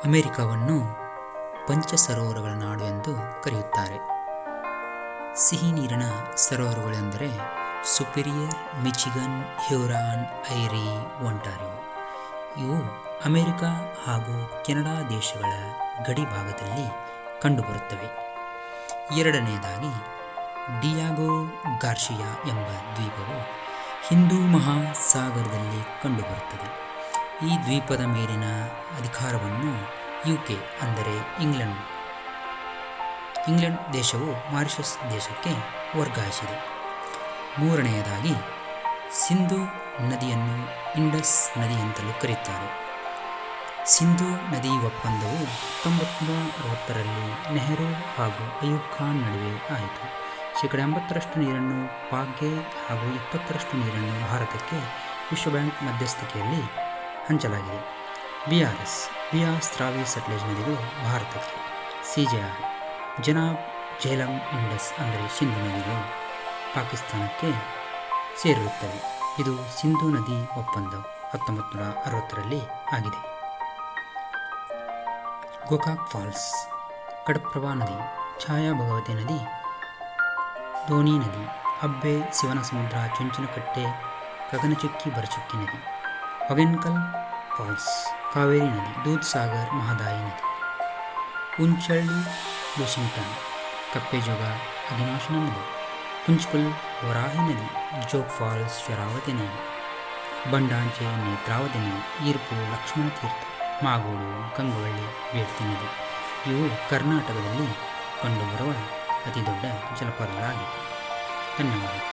ಅಮೆರಿಕವನ್ನು ಪಂಚ ಸರೋವರಗಳ ನಾಡು ಎಂದು ಕರೆಯುತ್ತಾರೆ. ಸಿಹಿ ನೀರಿನ ಸರೋವರಗಳೆಂದರೆ ಸುಪೀರಿಯರ್, ಮಿಚಿಗನ್, ಹ್ಯೂರಾನ್, ಐರಿ, ಒಂಟಾರಿಯೋ. ಇವು ಅಮೆರಿಕ ಹಾಗೂ ಕೆನಡಾ ದೇಶಗಳ ಗಡಿ ಭಾಗದಲ್ಲಿ ಕಂಡುಬರುತ್ತವೆ. ಎರಡನೆಯದಾಗಿ ಡಿಯಾಗೋ ಗಾರ್ಷಿಯಾ ಎಂಬ ದ್ವೀಪವು ಹಿಂದೂ ಮಹಾಸಾಗರದಲ್ಲಿ ಕಂಡುಬರುತ್ತದೆ. ಈ ದ್ವೀಪದ ಮೇಲಿನ ಅಧಿಕಾರವನ್ನು ಯುಕೆ ಅಂದರೆ ಇಂಗ್ಲೆಂಡ್ ದೇಶವು ಮಾರಿಷಸ್ ದೇಶಕ್ಕೆ ವರ್ಗಾಯಿಸಿದೆ. ಮೂರನೆಯದಾಗಿ ಸಿಂಧೂ ನದಿಯನ್ನು ಇಂಡಸ್ ನದಿ ಅಂತಲೂ ಕರೆಯುತ್ತಾರೆ. ಸಿಂಧೂ ನದಿ ಒಪ್ಪಂದವು 1960ರಲ್ಲಿ ನೆಹರು ಹಾಗೂ ಅಯೂಬ್ ಖಾನ್ ನಡುವೆ ಆಯಿತು. 80% ನೀರನ್ನು ಪಾಕ್ಗೆ ಹಾಗೂ 20% ನೀರನ್ನು ಭಾರತಕ್ಕೆ ವಿಶ್ವ ಬ್ಯಾಂಕ್ ಮಧ್ಯಸ್ಥಿಕೆಯಲ್ಲಿ ಹಂಚಲಾಗಿದೆ. ಬಿಯಾಸ್, ತ್ರಾವಿ, ಸಟ್ಲೇಜ್ ನದಿಗಳು ಭಾರತಕ್ಕೆ. ಸಿಜೆಆರ್, ಜನಾಬ್, ಝೇಲಂ, ಇಂಡಸ್ ಅಂದರೆ ಸಿಂಧು ನದಿಗಳು ಪಾಕಿಸ್ತಾನಕ್ಕೆ ಸೇರಿರುತ್ತವೆ. ಇದು ಸಿಂಧೂ ನದಿ ಒಪ್ಪಂದ 1960ರಲ್ಲಿ ಆಗಿದೆ. ಗೋಕಾಕ್ ಫಾಲ್ಸ್, ಕಡಪ್ರಭಾ ನದಿ, ಛಾಯಾ ಭಗವತಿ ನದಿ, ಧೋನಿ ನದಿ, ಅಬ್ಬೆ, ಶಿವನಸಮುದ್ರ, ಚುಂಚನಕಟ್ಟೆ, ಗಗನಚುಕ್ಕಿ, ಭರಚುಕ್ಕಿ ನದಿ. ಹೊಗೆನ್ಕಲ್ ಫಾಲ್ಸ್, ಕಾವೇರಿ ನದಿ, ದೂದ್ ಸಾಗರ್, ಮಹದಾಯಿ ನದಿ. ಉಂಚಳ್ಳಿ, ಲೂಸಿಂಗ್ಟನ್, ಕಪ್ಪೆಜೋಗ, ಅಘಿನಾಶಿನಿ ನದಿ. ಪುಂಚ್ಕುಲ್, ವರಾಹಿ ನದಿ, ಜೋಗ್ ಫಾಲ್ಸ್, ಶರಾವತಿ ನದಿ. ಬಂಡಾಂಚೆ, ನೇತ್ರಾವತಿ ನದಿ, ಈರ್ಪು, ಲಕ್ಷ್ಮಣ ತೀರ್ಥ, ಮಾಗೋಡು, ಗಂಗೊಳ್ಳಿ, ಬೇಡ್ತಿ ನದಿ. ಇವು ಕರ್ನಾಟಕದಲ್ಲಿ ಕಂಡುಬರುವ ಅತಿ ದೊಡ್ಡ ಜಲಪಾತಗಳಾಗಿವೆ. ಧನ್ಯವಾದ.